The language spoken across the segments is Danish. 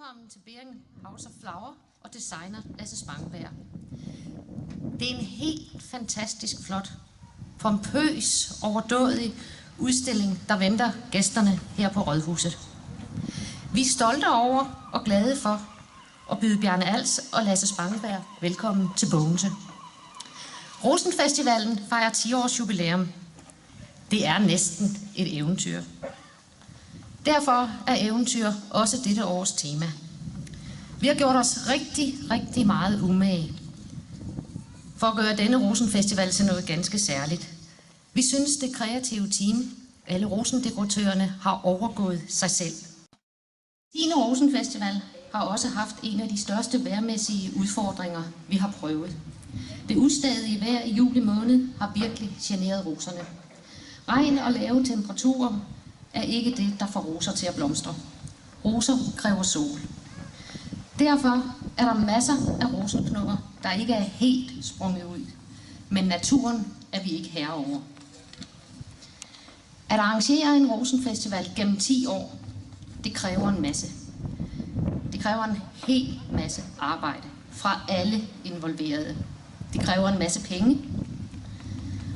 Velkommen til Bering House of Flower og designer Lasse Spangenberg. Det er en helt fantastisk flot, pompøs, overdådig udstilling, der venter gæsterne her på Rådhuset. Vi er stolte over og glade for at byde Bjarne Als og Lasse Spangenberg velkommen til Bogense. Rosenfestivalen fejrer 10 års jubilæum. Det er næsten et eventyr. Derfor er eventyr også dette års tema. Vi har gjort os rigtig meget umage for at gøre denne Rosenfestival til noget ganske særligt. Vi synes, det kreative team, alle rosendekoratørerne, har overgået sig selv. 10. Rosenfestival har også haft en af de største vejrmæssige udfordringer, vi har prøvet. Det ustadige vejr i juli måned har virkelig generet roserne. Regn og lave temperaturer er ikke det, der får roser til at blomstre. Roser kræver sol. Derfor er der masser af rosenknopper, der ikke er helt sprunget ud. Men naturen er vi ikke herre over. At arrangere en rosenfestival gennem 10 år, det kræver en masse. Det kræver en hel masse arbejde fra alle involverede. Det kræver en masse penge,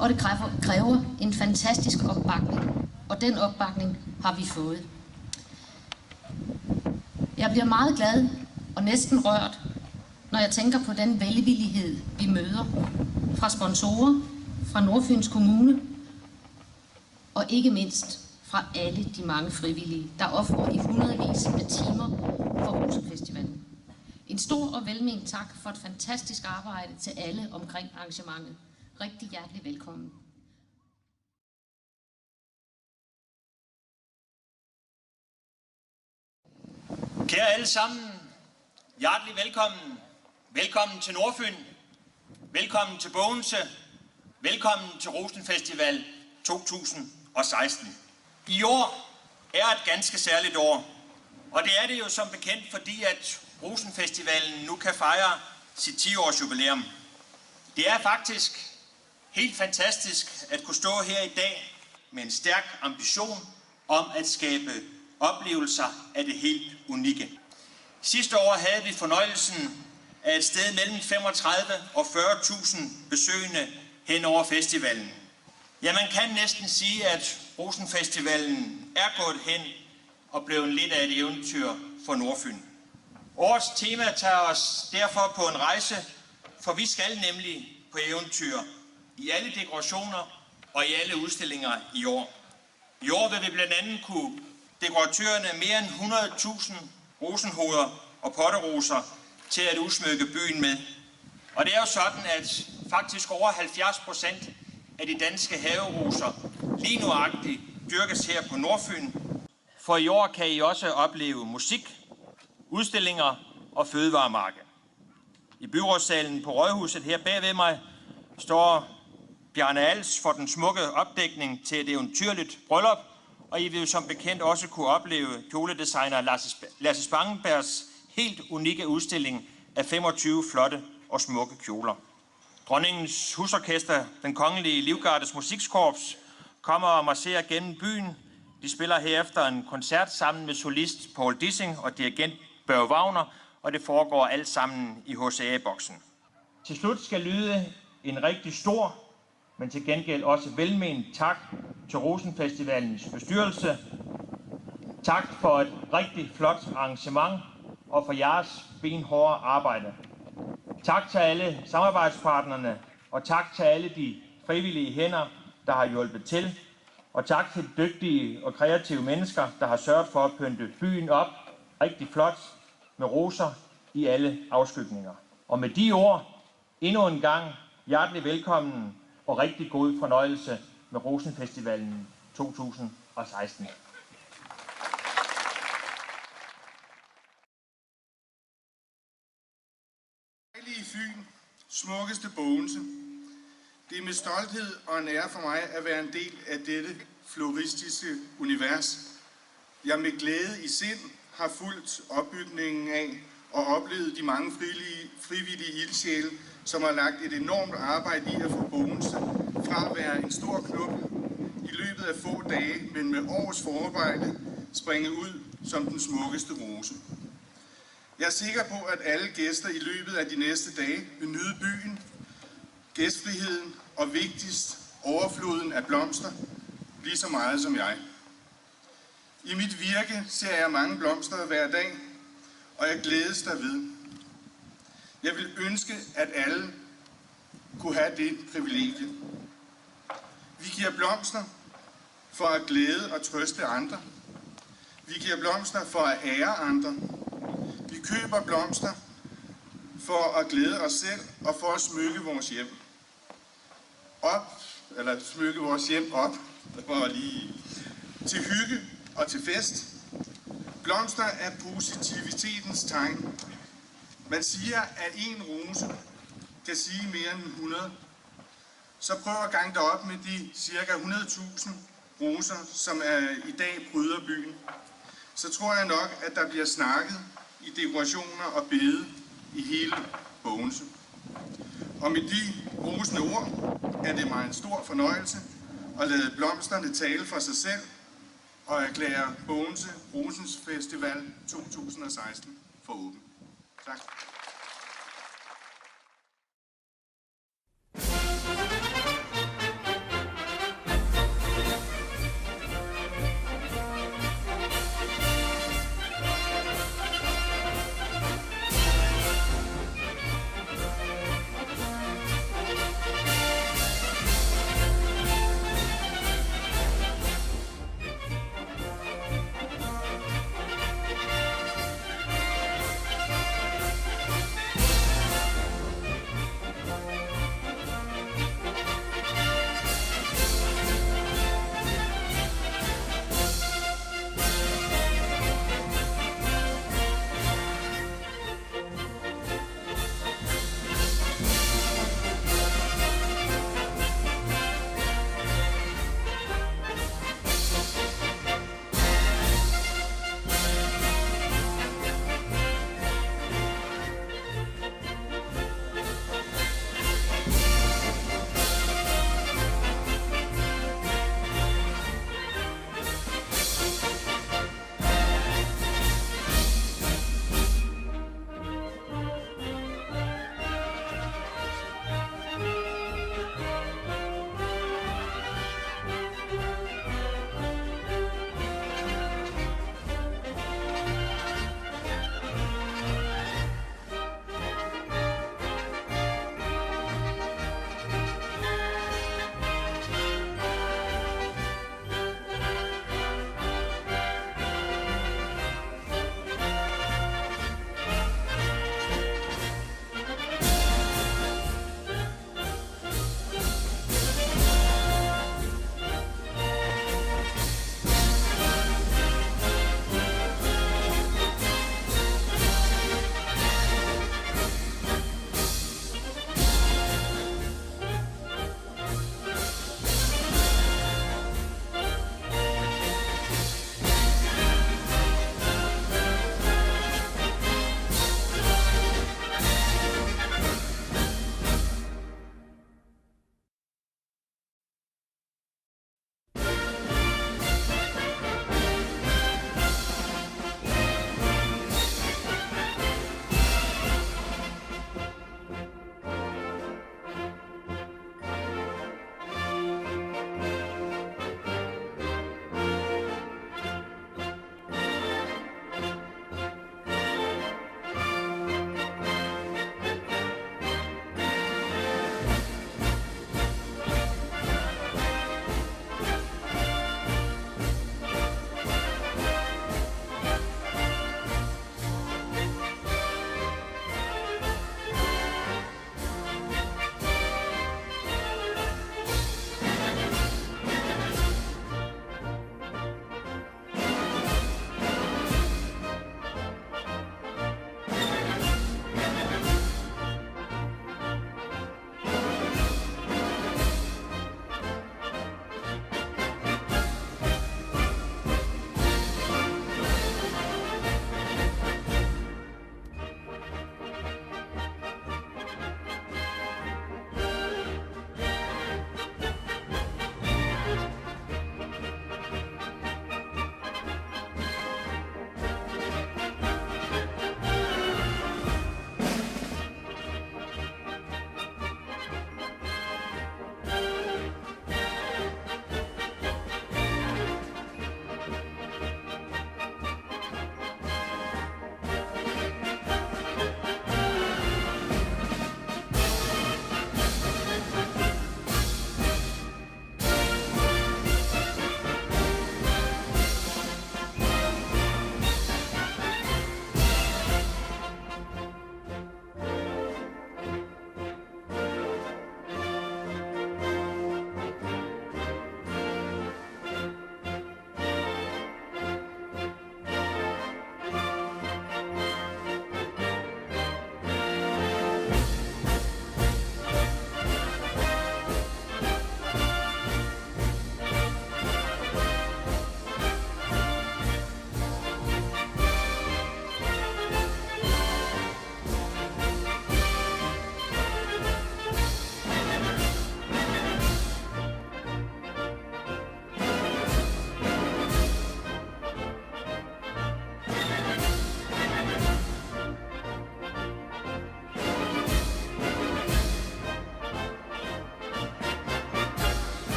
og det kræver en fantastisk opbakning. Og den opbakning har vi fået. Jeg bliver meget glad og næsten rørt, når jeg tænker på den velvillighed, vi møder fra sponsorer, fra Nordfyns Kommune, og ikke mindst fra alle de mange frivillige, der offrer i hundredvis af timer for Rosenfestivalen. En stor og velment tak for et fantastisk arbejde til alle omkring arrangementet. Rigtig hjertelig velkommen. Kære alle sammen, hjertelig velkommen. Velkommen til Nordfyn. Velkommen til Bogense. Velkommen til Rosenfestival 2016. I år er et ganske særligt år, og det er det jo som bekendt, fordi at Rosenfestivalen nu kan fejre sit 10-års jubilæum. Det er faktisk helt fantastisk at kunne stå her i dag med en stærk ambition om at skabe oplevelser af det helt unikke. Sidste år havde vi fornøjelsen af et sted mellem 35 og 40.000 besøgende hen over festivalen. Ja, man kan næsten sige, at Rosenfestivalen er gået hen og blevet lidt af et eventyr for Nordfyn. Årets tema tager os derfor på en rejse, for vi skal nemlig på eventyr i alle dekorationer og i alle udstillinger i år. I år vil vi blandt andet kunne dekoratørerne mere end 100.000 rosenhoveder og potteroser til at udsmykke byen med. Og det er jo sådan, at faktisk over 70% af de danske haveroser lige nuagtigt dyrkes her på Nordfyn. For i år kan I også opleve musik, udstillinger og fødevaremarked. I byrådssalen på Rådhuset her bagved mig står Bjarne Als for den smukke opdækning til et eventyrligt bryllup, og I vil jo som bekendt også kunne opleve kjoledesigner Lasse Spangenbergs helt unikke udstilling af 25 flotte og smukke kjoler. Dronningens Husorkester, den kongelige Livgardes Musikskorps, kommer og marcherer gennem byen. De spiller herefter en koncert sammen med solist Paul Dissing og dirigent Børge Wagner, og det foregår alt sammen i HCA-boksen. Til slut skal lyde en rigtig stor, men til gengæld også velment tak til Rosenfestivalens bestyrelse. Tak for et rigtig flot arrangement og for jeres benhårde arbejde. Tak til alle samarbejdspartnerne, og tak til alle de frivillige hænder, der har hjulpet til. Og tak til de dygtige og kreative mennesker, der har sørget for at pynte byen op rigtig flot med roser i alle afskygninger. Og med de ord, endnu en gang hjertelig velkommen og rigtig god fornøjelse med Rosenfestivalen 2016. Dejlige Fyn, smukkeste Bogense. Det er med stolthed og en ære for mig at være en del af dette floristiske univers. Jeg med glæde i sind har fulgt opbygningen af og oplevet de mange frivillige ildsjæle, som har lagt et enormt arbejde i at få Bogense fra at være en stor klub i løbet af få dage, men med års forarbejde springe ud som den smukkeste rose. Jeg er sikker på, at alle gæster i løbet af de næste dage vil nyde byen, gæstfriheden og vigtigst overfloden af blomster, lige så meget som jeg. I mit virke ser jeg mange blomster hver dag, og jeg glædes derved. Jeg vil ønske, at alle kunne have det privilegie. Vi giver blomster for at glæde og trøste andre. Vi giver blomster for at ære andre. Vi køber blomster for at glæde os selv og for at smykke vores hjem op. Det var lige til hygge og til fest. Blomster er positivitetens tegn. Man siger, at en rose kan sige mere end 100. Så prøv at gange det op med de ca. 100.000 roser, som i dag pryder byen. Så tror jeg nok, at der bliver snakket i dekorationer og bede i hele Bogense. Og med de rosende ord er det mig en stor fornøjelse at lade blomsterne tale for sig selv og erklære Bogense Rosens Festival 2016 for åben. Tak.